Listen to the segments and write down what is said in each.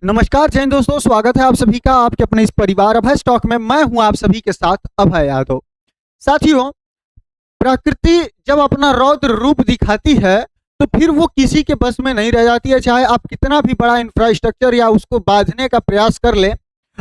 नमस्कार जैन दोस्तों, स्वागत है आप सभी का आपके अपने इस परिवार अभय स्टॉक में। मैं हूं आप सभी के साथ अभय यादव। साथियों, प्रकृति जब अपना रौद्र रूप दिखाती है तो फिर वो किसी के बस में नहीं रह जाती है। चाहे आप कितना भी बड़ा इंफ्रास्ट्रक्चर या उसको बांधने का प्रयास कर ले,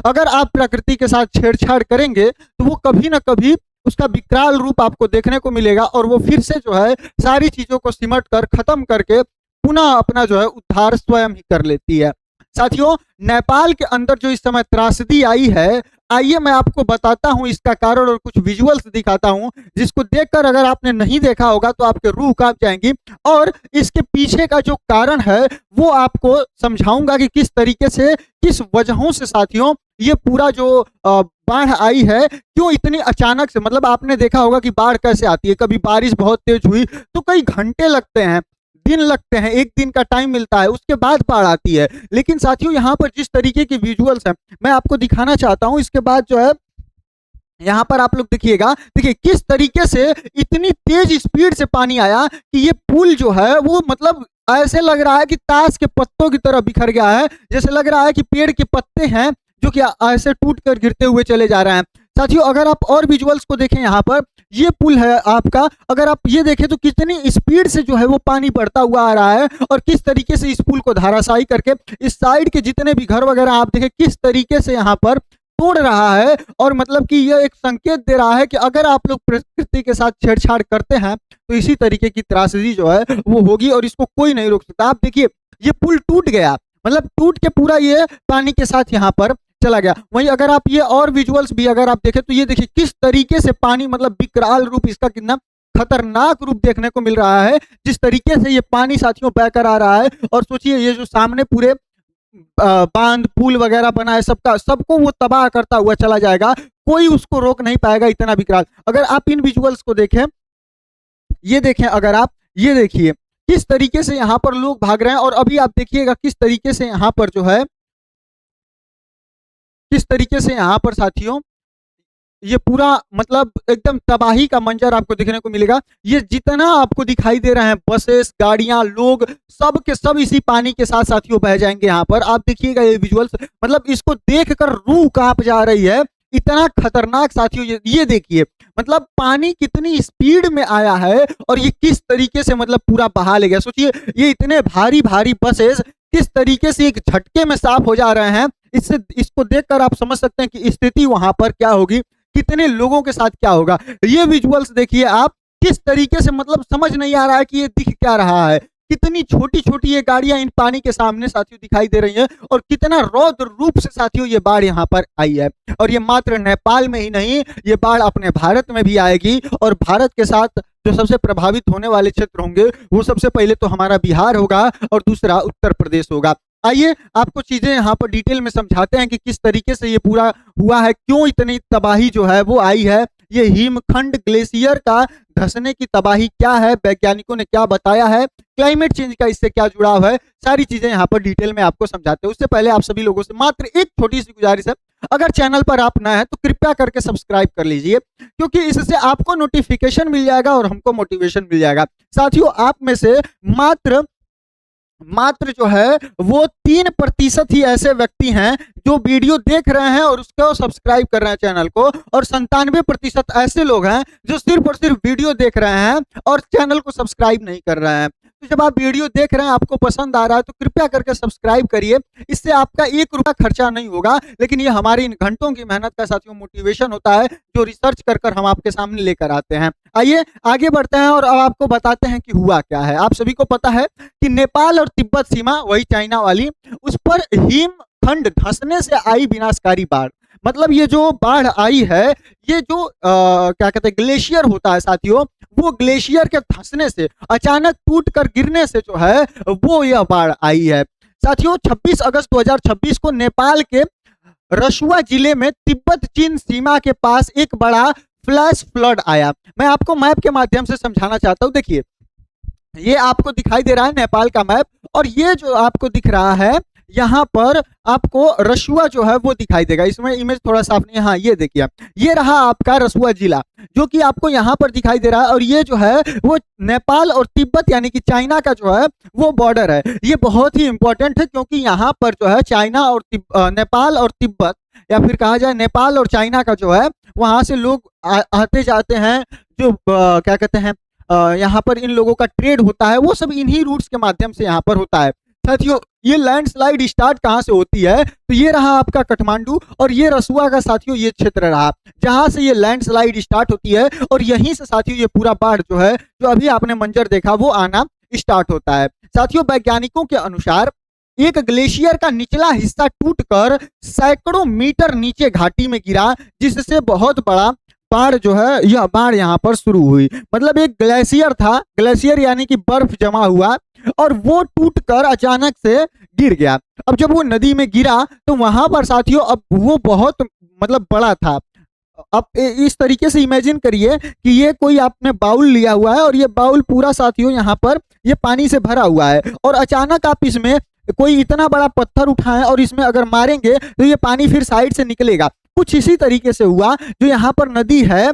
अगर आप प्रकृति के साथ छेड़छाड़ करेंगे तो वो कभी ना कभी उसका विकराल रूप आपको देखने को मिलेगा और वो फिर से जो है सारी चीजों को सिमट कर खत्म करके पुनः अपना जो है उद्धार स्वयं ही कर लेती है। साथियों, नेपाल के अंदर जो इस समय त्रासदी आई है, आइए मैं आपको बताता हूं इसका कारण और कुछ विजुअल्स दिखाता हूं, जिसको देखकर अगर आपने नहीं देखा होगा तो आपके रूह कांप जाएंगी। और इसके पीछे का जो कारण है वो आपको समझाऊंगा कि किस तरीके से, किस वजहों से साथियों ये पूरा जो बाढ़ आई है, क्यों इतनी अचानक से। मतलब आपने देखा होगा कि बाढ़ कैसे आती है, कभी बारिश बहुत तेज हुई तो कई घंटे लगते हैं, दिन लगते हैं, एक दिन का टाइम मिलता है, उसके बाद बाढ़ आती है। लेकिन साथियों यहाँ पर जिस तरीके की विजुअल्स हैं मैं आपको दिखाना चाहता हूँ। इसके बाद जो है यहाँ पर आप लोग देखिएगा, देखिए किस तरीके से इतनी तेज स्पीड से पानी आया कि ये पुल जो है वो मतलब ऐसे लग रहा है कि ताश के पत्तों की तरह बिखर गया है। जैसे लग रहा है कि पेड़ के पत्ते हैं जो कि ऐसे टूट कर गिरते हुए चले जा रहे हैं। साथियों, अगर आप और विजुअल्स को देखें, यहाँ पर ये पुल है आपका, अगर आप ये देखें तो कितनी स्पीड से जो है वो पानी बढ़ता हुआ आ रहा है और किस तरीके से इस पुल को धाराशायी करके इस साइड के जितने भी घर वगैरह आप देखें किस तरीके से यहाँ पर तोड़ रहा है। और मतलब कि यह एक संकेत दे रहा है कि अगर आप लोग प्रकृति के साथ छेड़छाड़ करते हैं तो इसी तरीके की त्रासदी जो है वो होगी और इसको कोई नहीं रोक सकता। आप देखिए ये पुल टूट गया, मतलब टूट के पूरा ये पानी के साथ यहाँ पर चला गया। वहीं अगर आप ये और विजुअल्स भी अगर आप देखें तो ये देखिए किस तरीके से पानी, मतलब विकराल रूप, इसका कितना खतरनाक रूप देखने को मिल रहा है। जिस तरीके से ये पानी साथियों बहकर आ रहा है, और सोचिए ये जो सामने पूरे बांध पुल वगैरह बना है, सबको वो तबाह करता हुआ चला जाएगा, कोई उसको रोक नहीं पाएगा, इतना विकराल। अगर आप इन विजुअल्स को देखें, ये देखें, अगर आप ये देखिए किस तरीके से यहाँ पर लोग भाग रहे हैं, और अभी आप देखिएगा किस तरीके से यहाँ पर जो है, किस तरीके से यहाँ पर साथियों ये पूरा मतलब एकदम तबाही का मंजर आपको देखने को मिलेगा। ये जितना आपको दिखाई दे रहे हैं बसेस, गाड़ियां, लोग, सब के सब इसी पानी के साथ साथियों बह जाएंगे। यहाँ पर आप देखिएगा ये विजुअल्स, मतलब इसको देखकर रूह कांप जा रही है, इतना खतरनाक साथियों। ये देखिए मतलब पानी कितनी स्पीड में आया है और ये किस तरीके से मतलब पूरा बहा ले गया। सोचिए ये इतने भारी भारी बसेस किस तरीके से एक झटके में साफ हो जा रहे हैं। इससे इसको देखकर आप समझ सकते हैं कि स्थिति वहां पर क्या होगी, कितने लोगों के साथ क्या होगा। ये विजुअल्स देखिए आप किस तरीके से, मतलब समझ नहीं आ रहा है कि ये दिख क्या रहा है। कितनी छोटी छोटी ये गाड़ियां इन पानी के सामने साथियों दिखाई दे रही हैं और कितना रौद्र रूप से साथियों ये बाढ़ यहाँ पर आई है। और ये मात्र नेपाल में ही नहीं, ये बाढ़ अपने भारत में भी आएगी। और भारत के साथ जो सबसे प्रभावित होने वाले क्षेत्र होंगे वो सबसे पहले तो हमारा बिहार होगा और दूसरा उत्तर प्रदेश होगा। आइए आपको चीजें यहाँ पर डिटेल में समझाते हैं कि किस तरीके से ये पूरा हुआ है, क्यों इतनी तबाही जो है वो आई है। ये हिमखंड ग्लेशियर का धंसने की तबाही क्या है, वैज्ञानिकों ने क्या बताया है, क्लाइमेट चेंज का इससे क्या जुड़ाव है, सारी चीजें यहाँ पर डिटेल में आपको समझाते हैं। उससे पहले आप सभी लोगों से मात्र एक छोटी सी गुजारिश है, अगर चैनल पर आप नए हैं तो कृपया करके सब्सक्राइब कर लीजिए, क्योंकि इससे आपको नोटिफिकेशन मिल जाएगा और हमको मोटिवेशन मिल जाएगा। साथियों, आप में से मात्र जो है वो 3% ही ऐसे व्यक्ति हैं जो वीडियो देख रहे हैं और उसको सब्सक्राइब कर रहे हैं चैनल को, और 97% ऐसे लोग हैं जो सिर्फ और सिर्फ वीडियो देख रहे हैं और चैनल को सब्सक्राइब नहीं कर रहे हैं। तो जब आप वीडियो देख रहे हैं, आपको पसंद आ रहा है, तो कृपया करके सब्सक्राइब करिए। इससे आपका 1 रुपया खर्चा नहीं होगा, लेकिन ये हमारी इन घंटों की मेहनत का साथियों मोटिवेशन होता है जो रिसर्च कर हम आपके सामने लेकर आते हैं। आइए आगे बढ़ते हैं और अब आपको बताते हैं कि हुआ क्या है। आप सभी को पता है कि नेपाल और तिब्बत सीमा, वही चाइना वाली, उस पर हिमखंड धंसने से आई विनाशकारी बाढ़। मतलब ये जो बाढ़ आई है, ये जो क्या कहते हैं ग्लेशियर होता है साथियों, वो ग्लेशियर के धंसने से, अचानक टूट कर गिरने से जो है वो यह बाढ़ आई है। साथियों 26 अगस्त 2026 को नेपाल के रसुआ जिले में तिब्बत चीन सीमा के पास एक बड़ा फ्लैश फ्लड आया। मैं आपको मैप के माध्यम से समझाना चाहता हूं। देखिए ये आपको दिखाई दे रहा है नेपाल का मैप, और ये जो आपको दिख रहा है यहाँ पर आपको रसुआ जो है वो दिखाई देगा। इसमें इमेज थोड़ा साफ नहीं है, हाँ ये देखिए, ये रहा आपका रसुआ जिला जो कि आपको यहाँ पर दिखाई दे रहा है। और ये जो है वो नेपाल और तिब्बत यानी कि चाइना का जो है वो बॉर्डर है। ये बहुत ही इंपॉर्टेंट है क्योंकि यहाँ पर जो है चाइना और नेपाल और तिब्बत, या फिर कहा जाए नेपाल और चाइना का जो है वहां से लोग आते जाते हैं, जो क्या कहते हैं यहाँ पर इन लोगों का ट्रेड होता है, वो सब इन्हीं रूट्स के माध्यम से यहाँ पर होता है। साथियों ये लैंडस्लाइड स्टार्ट कहाँ से होती है, तो ये रहा आपका काठमांडू और ये रसुआ का साथियों ये क्षेत्र रहा जहां से ये लैंडस्लाइड स्टार्ट होती है। और यहीं से साथियों ये पूरा बाढ़ जो है, जो अभी आपने मंजर देखा, वो आना स्टार्ट होता है। साथियों वैज्ञानिकों के अनुसार एक ग्लेशियर का निचला हिस्सा टूटकर सैकड़ों मीटर नीचे घाटी में गिरा, जिससे बहुत बड़ा बाढ़ जो है, यह बाढ़ यहाँ पर शुरू हुई। मतलब एक ग्लेशियर था, ग्लेशियर यानी कि बर्फ जमा हुआ और वो टूटकर अचानक से गिर गया। अब जब वो नदी में गिरा तो वहां पर साथियों अब वो बहुत मतलब बड़ा था। अब इस तरीके से इमेजिन करिए कि ये कोई आपने बाउल लिया हुआ है और ये बाउल पूरा साथियों यहाँ पर ये पानी से भरा हुआ है, और अचानक आप इसमें कोई इतना बड़ा पत्थर उठाएं और इसमें अगर मारेंगे तो ये पानी फिर साइड से निकलेगा। कुछ इसी तरीके से हुआ। जो यहाँ पर नदी है,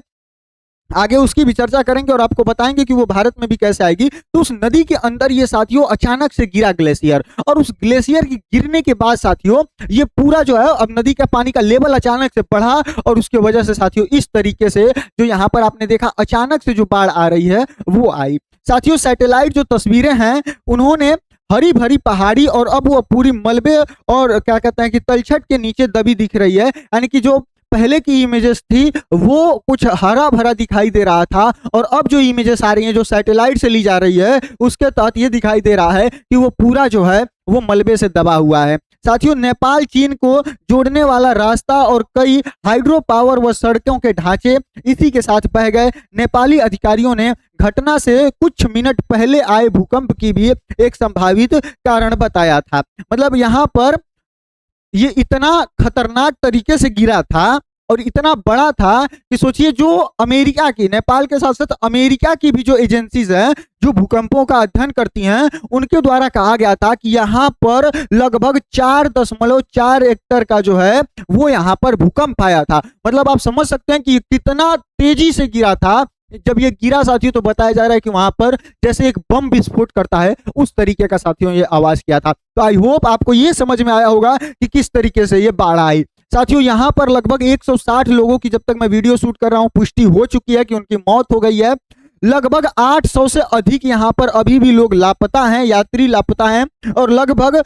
आगे उसकी भी चर्चा करेंगे और आपको बताएंगे कि वो भारत में भी कैसे आएगी। तो उस नदी के अंदर ये साथियों अचानक से गिरा ग्लेशियर, और उस ग्लेशियर के गिरने के बाद साथियों ये पूरा जो है अब नदी का पानी का लेवल अचानक से बढ़ा, और उसके वजह से साथियों इस तरीके से जो यहाँ पर आपने देखा अचानक से जो बाढ़ आ रही है वो आई। साथियों सैटेलाइट जो तस्वीरें हैं उन्होंने हरी भरी पहाड़ी और अब वो पूरी मलबे और क्या कहते हैं कि तलछट के नीचे दबी दिख रही है। यानी कि जो पहले की इमेजेस थी वो कुछ हरा भरा दिखाई दे रहा था, और अब जो इमेजेस आ रही हैं जो सैटेलाइट से ली जा रही है उसके तहत ये दिखाई दे रहा है कि वो पूरा जो है वो मलबे से दबा हुआ है। साथियों नेपाल चीन को जोड़ने वाला रास्ता और कई हाइड्रो पावर व सड़कों के ढांचे इसी के साथ बह गए। नेपाली अधिकारियों ने घटना से कुछ मिनट पहले आए भूकंप की भी एक संभावित कारण बताया था। मतलब यहाँ पर ये इतना खतरनाक तरीके से गिरा था और इतना बड़ा था कि सोचिए जो अमेरिका की, नेपाल के साथ साथ अमेरिका की भी जो एजेंसीज हैं जो भूकंपों का अध्ययन करती हैं, उनके द्वारा कहा गया था कि यहाँ पर लगभग 4.4 रिक्टर का जो है वो यहाँ पर भूकंप आया था। मतलब आप समझ सकते हैं कि कितना तेजी से गिरा था। जब ये गिरा साथियों तो बताया जा रहा है कि वहां पर जैसे एक बम विस्फोट करता है उस तरीके का साथियों ये आवाज किया था। तो आई होप आपको ये समझ में आया होगा कि किस तरीके से ये बाढ़ आई। साथियों यहाँ पर लगभग 160 लोगों की जब तक मैं वीडियो शूट कर रहा हूँ पुष्टि हो चुकी है कि उनकी मौत हो गई है। लगभग 800 से अधिक यहाँ पर अभी भी लोग लापता हैं, यात्री लापता हैं, और लगभग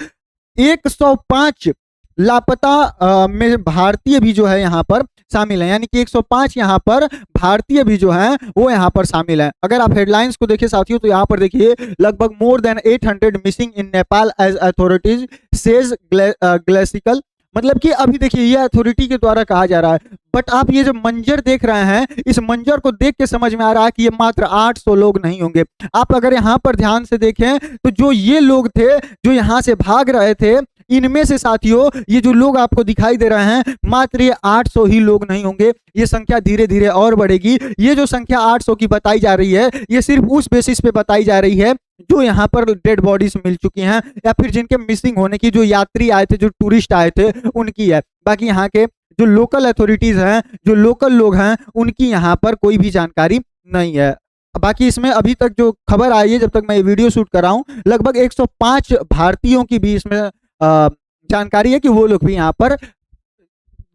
105 लापता में भारतीय भी जो है यहाँ पर शामिल है। यानी कि 105 यहाँ पर भारतीय भी जो हैं वो यहाँ पर शामिल है। अगर आप हेडलाइंस को देखिए साथियों तो यहाँ पर देखिए लगभग more than 800 missing in Nepal as authorities says glacial. मतलब कि अभी देखिए ये अथॉरिटी के द्वारा कहा जा रहा है, बट आप ये जो मंजर देख रहे हैं इस मंजर को देख के समझ में आ रहा है कि ये मात्र 800 लोग नहीं होंगे। आप अगर यहाँ पर ध्यान से देखें तो जो ये लोग थे जो यहाँ से भाग रहे थे, इनमें से साथियों ये जो लोग आपको दिखाई दे रहे हैं मात्र ये 800 ही लोग नहीं होंगे। ये संख्या धीरे धीरे और बढ़ेगी। ये जो संख्या 800 की बताई जा रही है ये सिर्फ उस बेसिस पे बताई जा रही है जो यहाँ पर डेड बॉडीज मिल चुकी हैं या फिर जिनके मिसिंग होने की, जो यात्री आए थे, जो टूरिस्ट आए थे उनकी है। बाकी यहाँ के जो लोकल अथॉरिटीज हैं, जो लोकल लोग हैं, उनकी यहाँ पर कोई भी जानकारी नहीं है। बाकी इसमें अभी तक जो खबर आई है जब तक मैं ये वीडियो शूट कर रहा हूँ, लगभग 105 भारतीयों की भी इसमें जानकारी है कि वो लोग भी यहाँ पर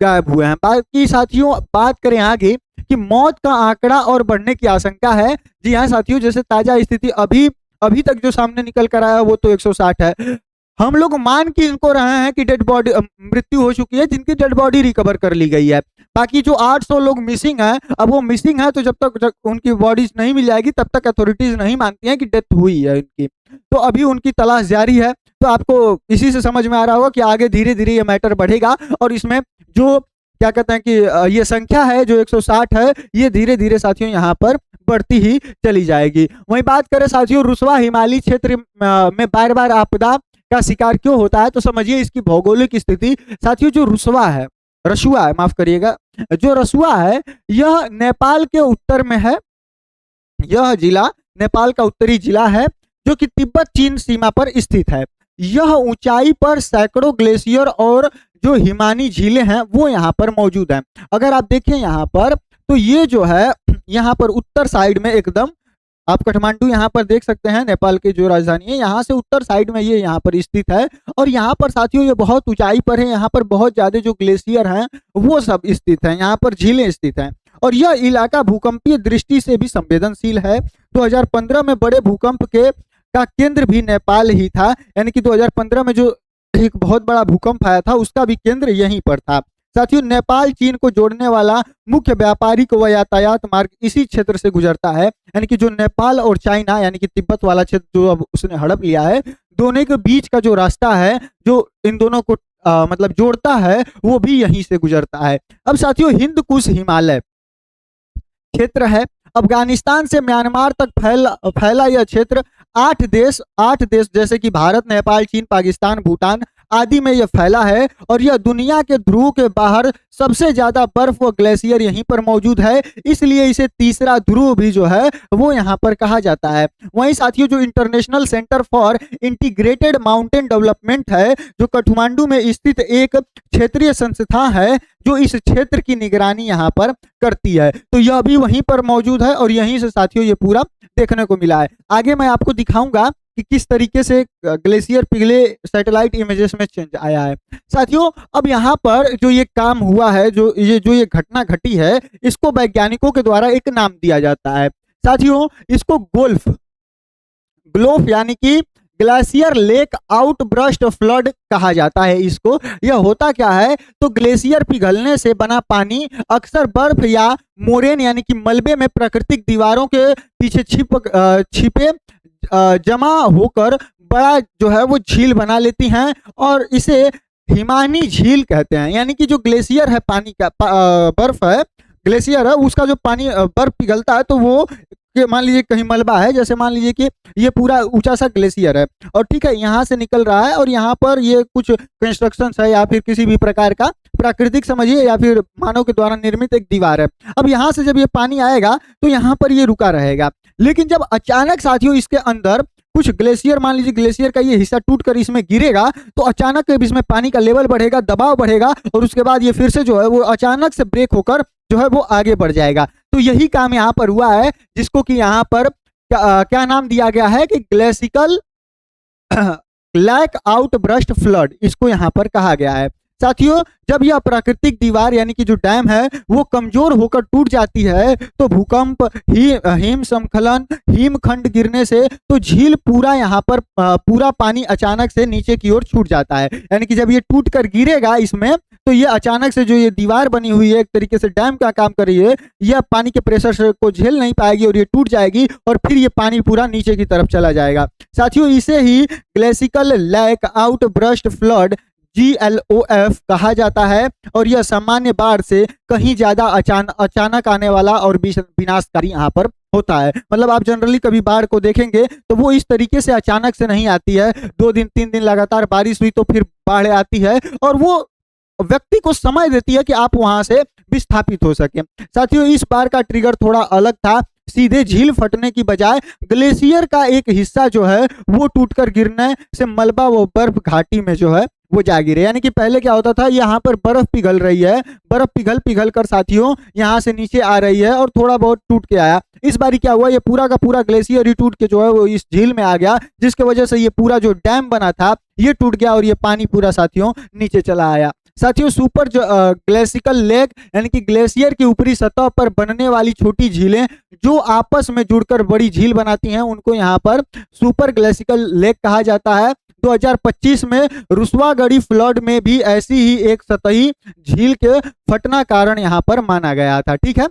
गायब हुए हैं। बाकी साथियों बात करें आगे कि मौत का आंकड़ा और बढ़ने की आशंका है। जी हाँ साथियों, जैसे ताजा स्थिति अभी तक जो सामने निकल कर आया वो तो 160 है। हम लोग मान के इनको रहे हैं कि डेड बॉडी मृत्यु हो चुकी है, जिनकी डेड बॉडी रिकवर कर ली गई है। बाकी जो 800 लोग मिसिंग हैं, अब वो मिसिंग है तो जब तक उनकी बॉडीज नहीं मिल जाएगी तब तक अथॉरिटीज नहीं मानती हैं कि डेथ हुई है इनकी। तो अभी उनकी तलाश जारी है। तो आपको इसी से समझ में आ रहा होगा कि आगे धीरे धीरे ये मैटर बढ़ेगा और इसमें जो क्या कहते हैं कि ये संख्या है जो 160 है ये धीरे धीरे साथियों यहाँ पर बढ़ती ही चली जाएगी। वहीं बात करें साथियों रुसवा हिमालयी क्षेत्र में बार बार आपदा का शिकार क्यों होता है, तो समझिए इसकी भौगोलिक स्थिति। साथियों जो रसुआ है, माफ करिएगा, जो रसुआ है यह नेपाल के उत्तर में है। यह जिला नेपाल का उत्तरी जिला है जो कि तिब्बत चीन सीमा पर स्थित है। यह ऊंचाई पर सैकड़ों ग्लेशियर और जो हिमानी झीलें हैं वो यहाँ पर मौजूद हैं। अगर आप देखें यहाँ पर तो ये जो है यहाँ पर उत्तर साइड में एकदम आप काठमांडू यहाँ पर देख सकते हैं, नेपाल की जो राजधानी है, यहाँ से उत्तर साइड में ये यहाँ पर स्थित है। और यहाँ पर साथियों ये बहुत ऊंचाई पर है, यहाँ पर बहुत ज्यादा जो ग्लेशियर हैं वो सब स्थित हैं, यहाँ पर झीलें स्थित हैं। और यह इलाका भूकंपीय दृष्टि से भी संवेदनशील है। 2015 में बड़े भूकंप के का केंद्र भी नेपाल ही था, यानी कि 2015 में जो एक बहुत बड़ा भूकंप आया था उसका भी केंद्र यहीं पर था। साथियों नेपाल चीन को जोड़ने वाला मुख्य व्यापारिक व यातायात मार्ग इसी क्षेत्र से गुजरता है, यानी कि जो नेपाल और चाइना यानी कि तिब्बत वाला क्षेत्र जो अब उसने हड़प लिया है, दोनों के बीच का जो रास्ता है जो इन दोनों को मतलब जोड़ता है वो भी यहीं से गुजरता है। अब साथियों हिंद कुश हिमालय क्षेत्र है। अफगानिस्तान से म्यांमार तक फैला यह क्षेत्र 8 देश जैसे कि भारत, नेपाल, चीन, पाकिस्तान, भूटान आदि में यह फैला है। और यह दुनिया के ध्रुव के बाहर सबसे ज्यादा बर्फ व ग्लेशियर यहीं पर मौजूद है, इसलिए इसे तीसरा ध्रुव भी जो है वो यहाँ पर कहा जाता है। वहीं साथियों जो international centre for integrated mountain development है, जो काठमांडू में स्थित एक क्षेत्रीय संस्था है जो इस क्षेत्र की निगरानी यहाँ पर करती है, तो यह भी वहीं पर मौजूद है और यहीं से साथियों ये पूरा देखने को मिला है। आगे मैं आपको दिखाऊंगा कि किस तरीके से ग्लेशियर पिघले सैटेलाइट इमेजेस में चेंज आया है। साथियों अब यहाँ पर जो ये काम हुआ है, जो ये घटना घटी है, इसको वैज्ञानिकों के द्वारा एक नाम दिया जाता है। साथियों इसको ग्लोफ यानी कि ग्लेशियर लेक आउटबर्स्ट फ्लड कहा जाता है। इसको यह होता क्या है, तो ग्लेशियर पिघलने से बना पानी अक्सर बर्फ या मोरेन यानी कि मलबे में प्राकृतिक दीवारों के पीछे छिपे जमा होकर बड़ा जो है वो झील बना लेती हैं और इसे हिमानी झील कहते हैं। यानी कि जो ग्लेशियर है, पानी का बर्फ है, ग्लेशियर है, उसका जो पानी बर्फ पिघलता है तो वो मान लीजिए कहीं मलबा है, जैसे मान लीजिए कि ये पूरा ऊंचा सा ग्लेशियर है और ठीक है यहाँ से निकल रहा है और यहाँ पर ये कुछ कंस्ट्रक्शन है या फिर किसी भी प्रकार का प्राकृतिक समझिए या फिर मानव के द्वारा निर्मित एक दीवार है। अब यहाँ से जब ये पानी आएगा तो यहाँ पर ये रुका रहेगा, लेकिन जब अचानक साथियों इसके अंदर कुछ ग्लेशियर, मान लीजिए ग्लेशियर का ये हिस्सा टूट कर इसमें गिरेगा तो अचानक इसमें पानी का लेवल बढ़ेगा, दबाव बढ़ेगा और उसके बाद ये फिर से जो है वो अचानक से ब्रेक होकर जो है वो आगे बढ़ जाएगा। तो यही काम यहाँ पर हुआ है, जिसको कि यहाँ पर क्या नाम दिया गया है कि ग्लेशिकल लैक आउटबर्स्ट फ्लड, इसको यहाँ पर कहा गया है। साथियों जब यह प्राकृतिक दीवार यानी कि जो डैम है वो कमजोर होकर टूट जाती है तो भूकंप, हिम समखलन, हिमखंड गिरने से तो झील पूरा यहाँ पर पूरा पानी अचानक से नीचे की ओर छूट जाता है। यानी कि जब ये टूट कर गिरेगा इसमें तो ये अचानक से जो ये दीवार बनी हुई है, एक तरीके से डैम का काम कर रही है, यह पानी के प्रेशर को झेल नहीं पाएगी और ये टूट जाएगी और फिर ये पानी पूरा नीचे की तरफ चला जाएगा। साथियों इसे ही ग्लेशिकल लैक आउटबर्स्ट फ्लड GLOF कहा जाता है और यह सामान्य बाढ़ से कहीं ज्यादा अचानक आने वाला और विनाशकारी यहाँ पर होता है। मतलब आप जनरली कभी बाढ़ को देखेंगे तो वो इस तरीके से अचानक से नहीं आती है, 2 दिन 3 दिन लगातार बारिश हुई तो फिर बाढ़ आती है और वो व्यक्ति को समय देती है कि आप वहां से विस्थापित हो सके। साथियों इस बार का ट्रिगर थोड़ा अलग था, सीधे झील फटने की बजाय ग्लेशियर का एक हिस्सा जो है वो टूटकर गिरने से मलबा व बर्फ घाटी में जो है वो जा गिरे। यानी कि पहले क्या होता था, यहाँ पर बर्फ पिघल रही है, बर्फ पिघल कर साथियों यहाँ से नीचे आ रही है और थोड़ा बहुत टूट के आया। इस बारी क्या हुआ, ये पूरा का पूरा ग्लेशियर ही टूट के जो है वो इस झील में आ गया, जिसकी वजह से ये पूरा जो डैम बना था ये टूट गया और ये पानी पूरा साथियों नीचे चला आया। साथियों सुपर ग्लेशिकल लेक यानी कि ग्लेशियर की ऊपरी सतह पर बनने वाली छोटी झीलें जो आपस में जुड़कर बड़ी झील बनाती हैं उनको यहाँ पर सुपर ग्लेशिकल लेक कहा जाता है। 2025 में रुस्वागढ़ी फ्लड में भी ऐसी ही एक सतही झील के फटना कारण यहाँ पर माना गया था। ठीक है,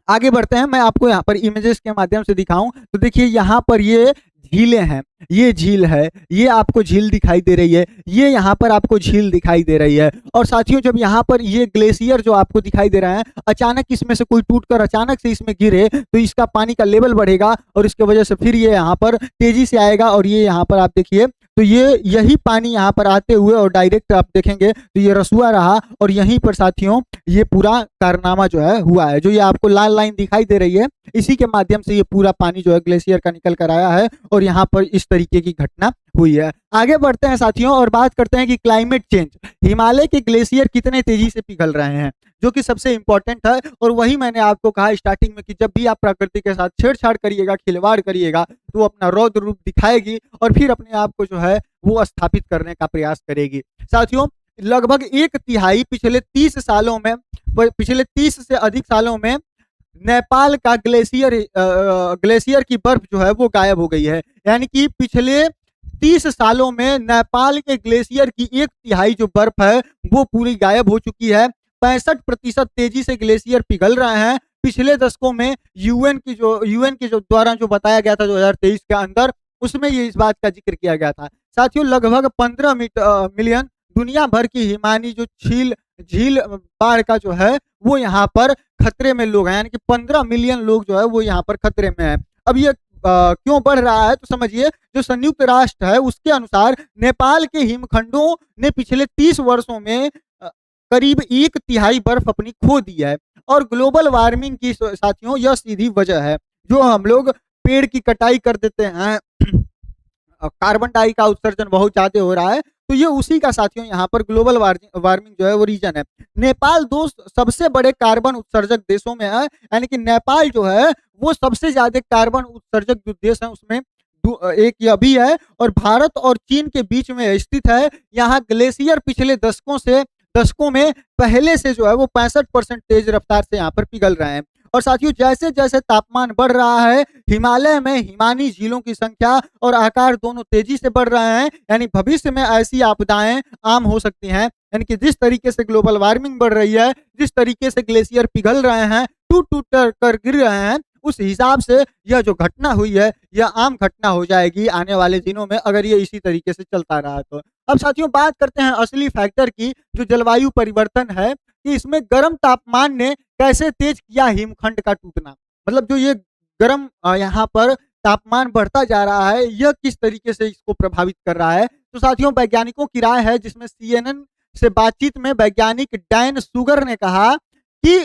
आगे बढ़ते हैं, मैं आपको यहाँ पर इमेजेस के माध्यम से दिखाऊं तो देखिए यहाँ पर ये झीलें हैं, ये झील है, ये आपको झील दिखाई दे रही है, ये यहाँ पर आपको झील दिखाई दे रही है। और साथियों जब यहाँ पर ये ग्लेशियर जो आपको दिखाई दे रहा है अचानक इसमें से कोई टूटकर अचानक से इसमें गिरे तो इसका पानी का लेवल बढ़ेगा और इसके वजह से फिर ये यहाँ पर तेजी से आएगा और ये यहाँ पर आप देखिए तो ये यही पानी यहाँ पर आते हुए और डायरेक्ट आप देखेंगे तो ये रसुआ रहा और यहीं पर साथियों ये पूरा कारनामा जो है हुआ है। जो ये आपको लाल लाइन दिखाई दे रही है इसी के माध्यम से ये पूरा पानी जो है ग्लेशियर का निकल कर आया है और यहाँ पर इस तरीके की घटना हुई है। आगे बढ़ते हैं साथियों और बात करते हैं कि क्लाइमेट चेंज, हिमालय के ग्लेशियर कितने तेजी से पिघल रहे हैं, जो कि सबसे इंपॉर्टेंट है। और वही मैंने आपको कहा स्टार्टिंग में कि जब भी आप प्रकृति के साथ छेड़छाड़ करिएगा, खिलवाड़ करिएगा, तो वो अपना रौद्र रूप दिखाएगी और फिर अपने आप को जो है वो स्थापित करने का प्रयास करेगी। साथियों, लगभग एक तिहाई पिछले 30 सालों में, पिछले 30 से अधिक सालों में नेपाल का ग्लेशियर की बर्फ जो है वो गायब हो गई है। यानी कि पिछले 30 सालों में नेपाल के ग्लेशियर की एक तिहाई जो बर्फ है वो पूरी गायब हो चुकी है। 65% तेजी से ग्लेशियर पिघल रहे हैं। पिछले दशकों में यूएन के जो द्वारा जो बताया गया था 2023 के अंदर, उसमें ये इस बात का जिक्र किया गया था। साथियों, लगभग 15 मिलियन दुनिया भर की हिमानी जो झील बाढ़ का जो है वो यहाँ पर खतरे में लोग हैं, यानी कि 15 मिलियन लोग जो है वो यहाँ पर खतरे में है। अब ये क्यों बढ़ रहा है, तो समझिए, जो संयुक्त राष्ट्र है उसके अनुसार नेपाल के हिमखंडों ने पिछले 30 वर्षों में करीब एक तिहाई बर्फ अपनी खो दी है। और ग्लोबल वार्मिंग की साथियों यह सीधी वजह है। जो हम लोग पेड़ की कटाई कर देते हैं, कार्बन डाई का उत्सर्जन बहुत ज्यादा हो रहा है, तो ये उसी का साथियों यहाँ पर ग्लोबल वार्मिंग जो है वो रीजन है। नेपाल दो सबसे बड़े कार्बन उत्सर्जक देशों में है, यानी कि नेपाल जो है वो सबसे ज्यादा कार्बन उत्सर्जक जो देश है उसमें एक यह भी है। और भारत और चीन के बीच में स्थित है। यहाँ ग्लेशियर पिछले दशकों में पहले से जो है वो 65% तेज रफ्तार से यहाँ पर पिघल रहे हैं। और साथियों, जैसे जैसे तापमान बढ़ रहा है, हिमालय में हिमानी झीलों की संख्या और आकार दोनों तेजी से बढ़ रहे हैं। यानी भविष्य में ऐसी आपदाएं आम हो सकती हैं। यानी कि जिस तरीके से ग्लोबल वार्मिंग बढ़ रही है, जिस तरीके से ग्लेशियर पिघल रहे हैं, टूट टूट कर गिर रहे हैं, उस हिसाब से यह जो घटना हुई है यह आम घटना हो जाएगी आने वाले दिनों में, अगर ये इसी तरीके से चलता रहा तो। अब साथियों, बात करते हैं असली फैक्टर की, जो जलवायु परिवर्तन है, कि इसमें गर्म तापमान ने कैसे तेज किया हिमखंड का टूटना। मतलब जो ये गर्म यहाँ पर तापमान बढ़ता जा रहा है, यह किस तरीके से इसको प्रभावित कर रहा है। तो साथियों, वैज्ञानिकों की राय है, जिसमें CNN से बातचीत में वैज्ञानिक डैन सुगर ने कहा कि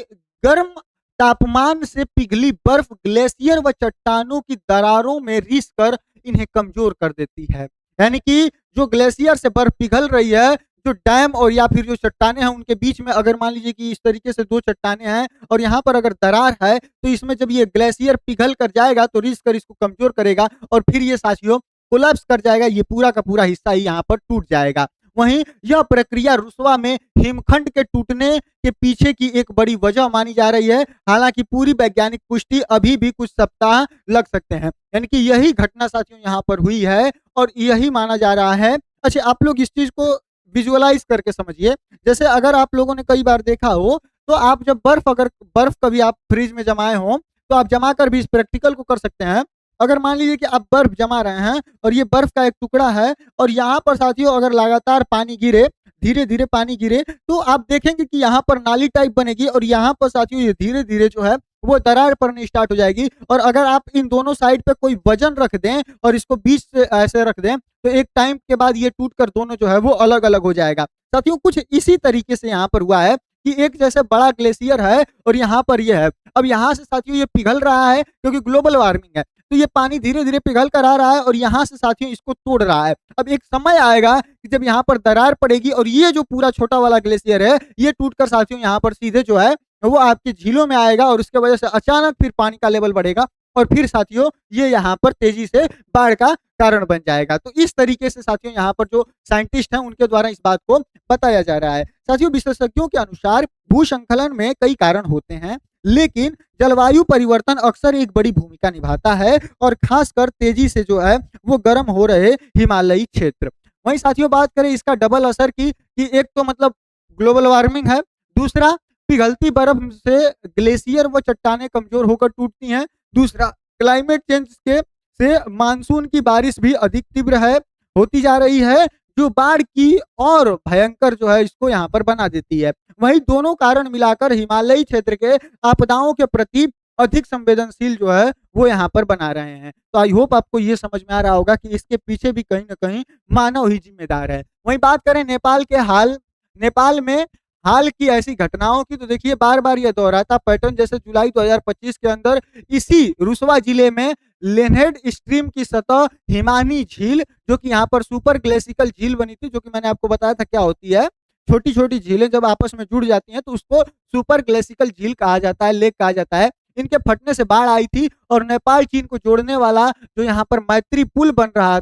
गर्म तापमान से पिघली बर्फ ग्लेशियर व चट्टानों की दरारों में रिस कर इन्हें कमजोर कर देती है। यानी कि जो ग्लेशियर से बर्फ पिघल रही है, जो डैम और या फिर जो चट्टाने हैं उनके बीच में अगर मान लीजिए कि इस तरीके से दो चट्टाने हैं और यहाँ पर अगर दरार है, तो इसमें जब ये ग्लेशियर पिघल कर जाएगा तो रिस कर इसको कमजोर करेगा और फिर ये साथियों कोलैप्स कर जाएगा। ये पूरा का पूरा हिस्सा ही यहाँ पर टूट जाएगा। वहीं यह प्रक्रिया रुसवा में हिमखंड के टूटने के पीछे की एक बड़ी वजह मानी जा रही है। हालांकि पूरी वैज्ञानिक पुष्टि अभी भी कुछ सप्ताह लग सकते हैं। यानी कि यही घटना साथियों यहाँ पर हुई है और यही माना जा रहा है। अच्छा, आप लोग इस चीज को विजुअलाइज करके समझिए। जैसे अगर आप लोगों ने कई बार देखा हो, तो आप जब बर्फ कभी आप फ्रिज में जमाए हो, तो आप जमा कर भी इस प्रैक्टिकल को कर सकते हैं। अगर मान लीजिए कि आप बर्फ जमा रहे हैं और ये बर्फ का एक टुकड़ा है और यहाँ पर साथियों अगर लगातार पानी गिरे, धीरे धीरे पानी गिरे, तो आप देखेंगे कि यहाँ पर नाली टाइप बनेगी और यहाँ पर साथियों ये धीरे धीरे जो है वो दरार पड़नी स्टार्ट हो जाएगी। और अगर आप इन दोनों साइड पे कोई वजन रख दें और इसको बीच से ऐसे रख दें, तो एक टाइम के बाद ये टूटकर दोनों जो है वो अलग अलग हो जाएगा। साथियों, कुछ इसी तरीके से यहाँ पर हुआ है कि एक जैसे बड़ा ग्लेशियर है और यहाँ पर ये है। अब यहाँ से साथियों ये पिघल रहा है क्योंकि ग्लोबल वार्मिंग है, तो ये पानी धीरे धीरे पिघल कर आ रहा है और यहाँ से साथियों इसको तोड़ रहा है। अब एक समय आएगा कि जब यहाँ पर दरार पड़ेगी और ये जो पूरा छोटा वाला ग्लेशियर है ये टूटकर साथियों यहाँ पर सीधे जो है वो आपकी झीलों में आएगा और उसके वजह से अचानक फिर पानी का लेवल बढ़ेगा और फिर साथियों ये यहाँ पर तेजी से बाढ़ का कारण बन जाएगा। तो इस तरीके से साथियों यहाँ पर जो साइंटिस्ट हैं उनके द्वारा इस बात को बताया जा रहा है। साथियों, विशेषज्ञों के अनुसार भूस्खलन में कई कारण होते हैं, लेकिन जलवायु परिवर्तन अक्सर एक बड़ी भूमिका निभाता है और खासकर तेजी से जो है वो गर्म हो रहे हिमालयी क्षेत्र। वहीं साथियों बात करें इसका डबल असर की, कि एक तो मतलब ग्लोबल वार्मिंग है, दूसरा पिघलती बर्फ से ग्लेशियर व चट्टानें कमजोर होकर टूटती हैं, दूसरा क्लाइमेट चेंज के से मानसून की बारिश भी अधिक तीव्र है होती जा रही है, जो बाढ़ की और भयंकर जो है इसको यहाँ पर बना देती है। वही दोनों कारण मिलाकर हिमालयी क्षेत्र के आपदाओं के प्रति अधिक संवेदनशील जो है वो यहाँ पर बना रहे हैं। तो आई होप आपको ये समझ में आ रहा होगा कि इसके पीछे भी कहीं ना कहीं मानव ही जिम्मेदार है। वहीं बात करें नेपाल में हाल की ऐसी घटनाओं की, तो देखिए बार बार यह दोहराता पैटर्न, जैसे जुलाई 2025 के अंदर इसी रुसवा जिले में लेनहेड स्ट्रीम की सतह हिमानी झील, जो कि यहाँ पर सुपर ग्लेसिकल झील बनी थी, जो कि मैंने आपको बताया था क्या होती है, छोटी छोटी झीलें जब आपस में जुड़ जाती हैं तो उसको सुपर ग्लेसिकल झील कहा जाता है, लेक कहा जाता है। इनके फटने से बाढ़ आई थी और नेपाल चीन को जोड़ने वाला जो यहाँ पर मैत्री पुल बना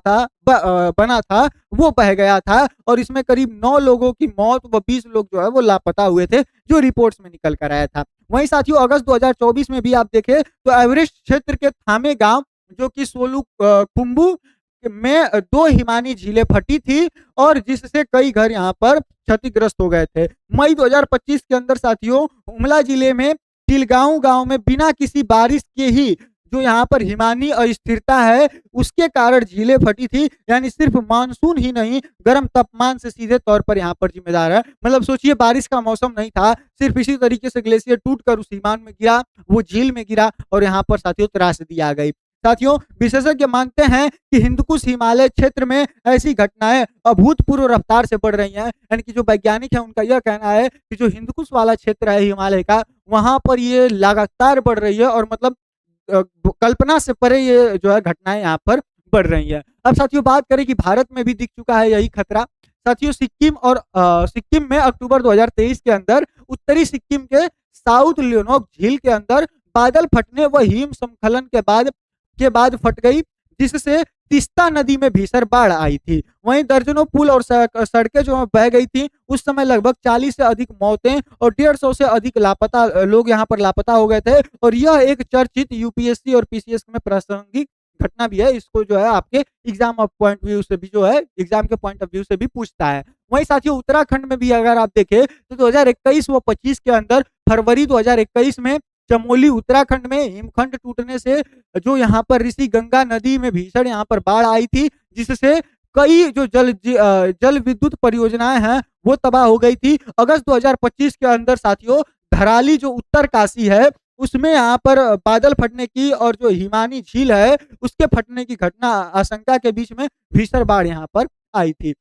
था, वो बह गया था और इसमें करीब 9 लोगों की मौत व 20 लोग जो है वो लापता हुए थे, जो रिपोर्ट्स में निकल कर आया था। वहीं साथियों अगस्त 2024 में भी आप देखें तो एवरेस्ट क्षेत्र के थामे गांव, जो कि सोलू कुंभू में 2 हिमानी झीलें फटी थी और जिससे कई घर यहाँ पर क्षतिग्रस्त हो गए थे। मई 2025 के अंदर साथियों हुमला जिले में तिलगांव गांव में बिना किसी बारिश के ही जो यहाँ पर हिमानी अस्थिरता है उसके कारण झीलें फटी थी, यानी सिर्फ मानसून ही नहीं गर्म तापमान से सीधे तौर पर यहाँ पर जिम्मेदार है। मतलब सोचिए बारिश का मौसम नहीं था, सिर्फ इसी तरीके से ग्लेशियर टूटकर उस हिमान में गिरा, वो झील में गिरा और यहाँ पर साथियों त्रासदी आ गई। साथियों विशेषज्ञ मानते हैं कि हिंदकुश हिमालय क्षेत्र में ऐसी घटनाएं अभूतपूर्व रफ्तार से बढ़ रही हैं, यानी कि जो वैज्ञानिक है उनका यह कहना है कि जो हिंदकुश वाला क्षेत्र है हिमालय का, वहां पर ये लगातार बढ़ रही है और मतलब कल्पना से परे ये जो है घटनाएं यहाँ पर बढ़ रही है। अब साथियों बात करें कि भारत में भी दिख चुका है यही खतरा। साथियों सिक्किम में अक्टूबर 2023 के अंदर उत्तरी सिक्किम के साउथ लियोनोक झील के अंदर बादल फटने व हिम स्खलन के बाद फट गई, जिससे तीस्ता नदी में भीषण बाढ़ आई थी। वहीं दर्जनों पुल और सड़कें जो बह गई थी। उस समय लगभग 40 से अधिक मौतें और 150 से अधिक लापता लोग यहाँ पर लापता हो गए थे और यह एक चर्चित यूपीएससी और पीसीएस में प्रासंगिक घटना भी है। इसको जो है आपके एग्जाम पॉइंट व्यू से भी जो है एग्जाम के पॉइंट ऑफ व्यू से भी पूछता है। वहीं साथियों उत्तराखंड में भी अगर आप देखें तो 2021 व 25 के अंदर फरवरी 2021 में चमोली उत्तराखंड में हिमखंड टूटने से जो यहाँ पर ऋषि गंगा नदी में भीषण यहाँ पर बाढ़ आई थी, जिससे कई जो जल विद्युत परियोजनाएं हैं वो तबाह हो गई थी। अगस्त 2025 के अंदर साथियों धराली जो उत्तर काशी है उसमें यहाँ पर बादल फटने की और जो हिमानी झील है उसके फटने की घटना आशंका के बीच में भीषण बाढ़ यहाँ पर आई थी।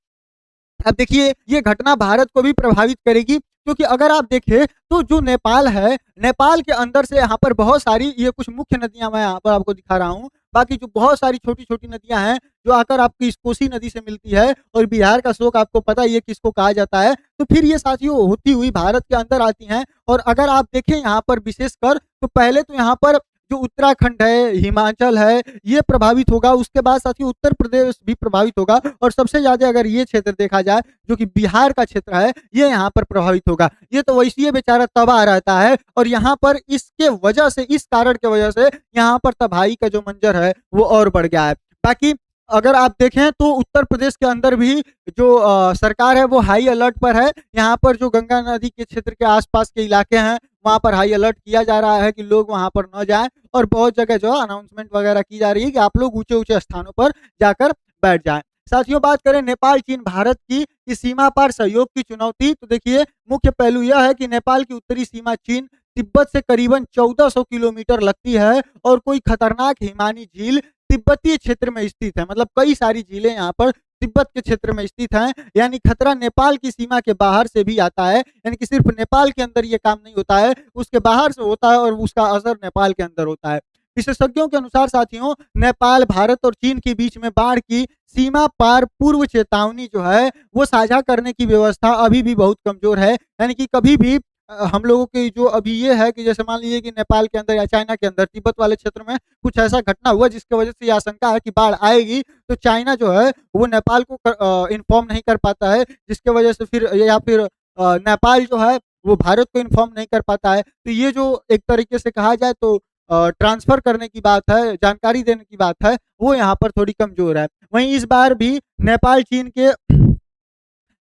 अब देखिए ये घटना भारत को भी प्रभावित करेगी, क्योंकि अगर आप देखें तो जो नेपाल है, नेपाल के अंदर से यहाँ पर बहुत सारी ये कुछ मुख्य नदियां मैं यहाँ पर आपको दिखा रहा हूँ, बाकी जो बहुत सारी छोटी छोटी नदियां हैं जो आकर आपकी इस कोसी नदी से मिलती है और बिहार का शोक आपको पता ही है किसको कहा जाता है, तो फिर ये साथियों होती हुई भारत के अंदर आती हैं। और अगर आप देखें यहाँ पर विशेषकर तो पहले तो यहाँ पर जो उत्तराखंड है, हिमाचल है, ये प्रभावित होगा, उसके बाद साथियों उत्तर प्रदेश भी प्रभावित होगा और सबसे ज्यादा अगर ये क्षेत्र देखा जाए जो कि बिहार का क्षेत्र है ये यहाँ पर प्रभावित होगा। ये तो वैसे बेचारा तबाह रहता है और यहाँ पर इसके वजह से, इस कारण के वजह से यहाँ पर तबाही का जो मंजर है वो और बढ़ गया है। बाकी अगर आप देखें तो उत्तर प्रदेश के अंदर भी जो सरकार है वो हाई अलर्ट पर है। यहाँ पर जो गंगा नदी के क्षेत्र के आसपास के इलाके हैं वहां पर हाई अलर्ट किया जा रहा है कि लोग वहां पर न जाएं और बहुत जगह जो अनाउंसमेंट वगैरह की जा रही है कि आप लोग ऊंचे ऊंचे स्थानों पर जाकर बैठ जाएं। साथियों बात करें नेपाल चीन भारत की इस सीमा पार सहयोग की चुनौती, तो देखिए मुख्य पहलू यह है कि नेपाल की उत्तरी सीमा चीन तिब्बत से करीबन 1400 किलोमीटर लगती है और कोई खतरनाक हिमानी झील तिब्बतीय क्षेत्र में स्थित है। मतलब कई सारी झीलें यहाँ पर तिब्बत के क्षेत्र में स्थित हैं, यानी खतरा नेपाल की सीमा के बाहर से भी आता है, यानी कि सिर्फ नेपाल के अंदर ये काम नहीं होता है, उसके बाहर से होता है और उसका असर नेपाल के अंदर होता है। विशेषज्ञों के अनुसार साथियों नेपाल, भारत और चीन के बीच में बाढ़ की सीमा पार पूर्व चेतावनी जो है वो साझा करने की व्यवस्था अभी भी बहुत कमजोर है। यानी कि कभी भी हम लोगों की जो अभी ये है कि जैसे मान लीजिए कि नेपाल के अंदर या चाइना के अंदर तिब्बत वाले क्षेत्र में कुछ ऐसा घटना हुआ जिसकी वजह से ये आशंका है कि बाढ़ आएगी, तो चाइना जो है वो नेपाल को इन्फॉर्म नहीं कर पाता है, जिसके वजह से फिर या फिर नेपाल जो है वो भारत को इन्फॉर्म नहीं कर पाता है। तो ये जो एक तरीके से कहा जाए तो ट्रांसफर करने की बात है, जानकारी देने की बात है, वो यहाँ पर थोड़ी कमजोर है। वहीं इस बार भी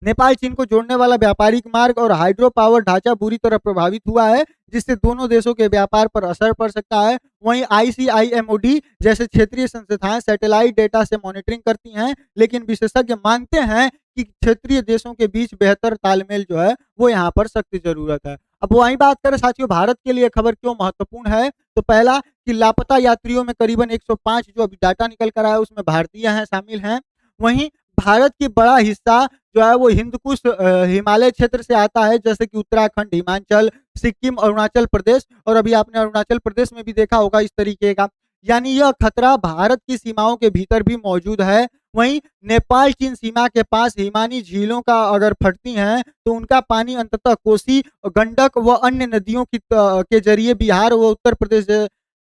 नेपाल चीन को जोड़ने वाला व्यापारिक मार्ग और हाइड्रो पावर ढांचा बुरी तरह प्रभावित हुआ है, जिससे दोनों देशों के व्यापार पर असर पड़ सकता है। वहीं ICIMOD जैसे क्षेत्रीय संस्थाएं सैटेलाइट डेटा से मॉनिटरिंग करती हैं, लेकिन विशेषज्ञ मानते हैं कि क्षेत्रीय देशों के बीच बेहतर तालमेल जो है वो यहाँ पर सख्त जरूरत है। अब वहीं बात करें साथियों भारत के लिए खबर क्यों महत्वपूर्ण है, तो पहला कि लापता यात्रियों में करीबन 105 जो अभी डाटा निकल कर आया उसमें भारतीय हैं, शामिल हैं। वहीं भारत की बड़ा हिस्सा जो है वो हिंदकुश हिमालय क्षेत्र से आता है, जैसे कि उत्तराखंड, हिमाचल, सिक्किम, अरुणाचल प्रदेश, और अभी आपने अरुणाचल प्रदेश में भी देखा होगा इस तरीके का। यानी यह खतरा भारत की सीमाओं के भीतर भी मौजूद है। वहीं नेपाल चीन सीमा के पास हिमानी झीलों का अगर फटती हैं तो उनका पानी अंततः कोसी, गंडक व अन्य नदियों के जरिए बिहार व उत्तर प्रदेश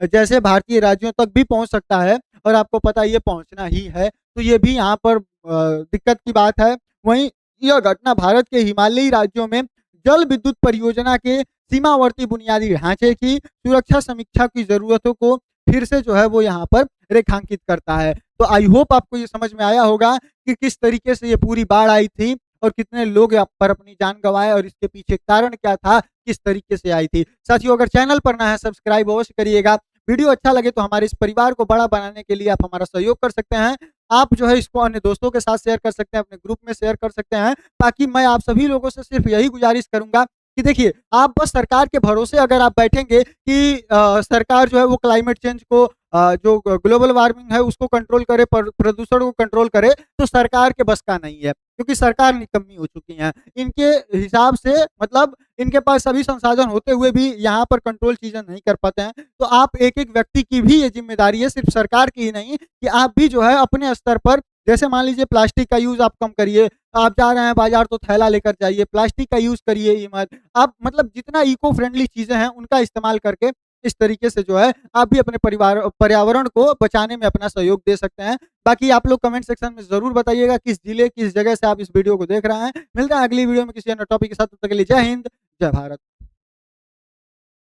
जैसे भारतीय राज्यों तक भी पहुंच सकता है, और आपको पता है ये पहुंचना ही है। तो ये भी यहाँ पर दिक्कत की बात है। वहीं यह घटना भारत के हिमालयी राज्यों में जल विद्युत परियोजना के सीमावर्ती बुनियादी ढांचे की सुरक्षा समीक्षा की जरूरतों को फिर से जो है वो यहाँ पर रेखांकित करता है। तो आई होप आपको ये समझ में आया होगा कि किस तरीके से ये पूरी बाढ़ आई थी और कितने लोग यहाँ पर अपनी जान गंवाए और इसके पीछे कारण क्या था, किस तरीके से आई थी। साथियों, अगर चैनल पर नया है सब्सक्राइब अवश्य करिएगा। वीडियो अच्छा लगे तो हमारे इस परिवार को बड़ा बनाने के लिए आप हमारा सहयोग कर सकते हैं। आप जो है इसको अन्य दोस्तों के साथ शेयर कर सकते हैं, अपने ग्रुप में शेयर कर सकते हैं, ताकि मैं आप सभी लोगों से सिर्फ यही गुजारिश करूंगा कि देखिए, आप बस सरकार के भरोसे अगर आप बैठेंगे कि सरकार जो है वो क्लाइमेट चेंज को, जो ग्लोबल वार्मिंग है उसको कंट्रोल करे, प्रदूषण को कंट्रोल करे, तो सरकार के बस का नहीं है, क्योंकि सरकार निकम्मी हो चुकी है। इनके हिसाब से मतलब इनके पास सभी संसाधन होते हुए भी यहाँ पर कंट्रोल चीजें नहीं कर पाते हैं। तो आप एक एक व्यक्ति की भी ये जिम्मेदारी है, सिर्फ सरकार की ही नहीं, कि आप भी जो है अपने स्तर पर, जैसे मान लीजिए प्लास्टिक का यूज आप कम करिए। आप जा रहे हैं बाजार तो थैला लेकर जाइए, प्लास्टिक का यूज करिए ही मत। आप मतलब जितना इको फ्रेंडली चीजें हैं उनका इस्तेमाल करके इस तरीके से जो है आप भी अपने पर्यावरण को बचाने में अपना सहयोग दे सकते हैं। बाकी आप लोग कमेंट सेक्शन में जरूर बताइएगा किस जिले, किस जगह से आप इस वीडियो को देख रहे हैं। मिलते हैं अगली वीडियो में किसी अन्य टॉपिक के साथ। तब तक के लिए जय हिंद, जय भारत।